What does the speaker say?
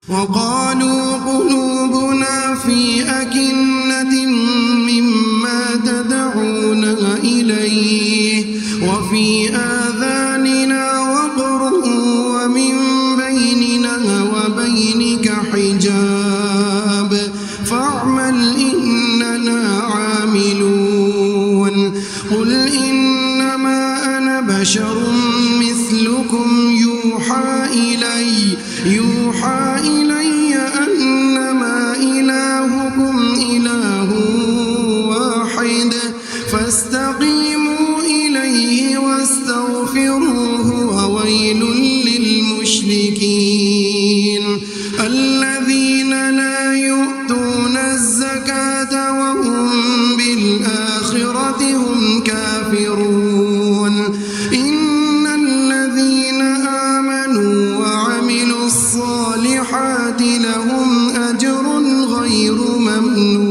وقالوا قلوبنا في أكنة مما تدعوننا إليه وفي آذاننا وقر ومن بيننا وبينك حجاب فاعمل إننا عاملون قل إنما أنا بشر مثلكم يوحى إلي أنما إلهكم إله واحد فاستقيموا إليه واستغفروه وويل للمشركين الذين لا يؤتون الزكاة وهم بالآخرة هم كافرون إن الذين آمنوا وعملوا الصالحات لهم أجر غير ممنون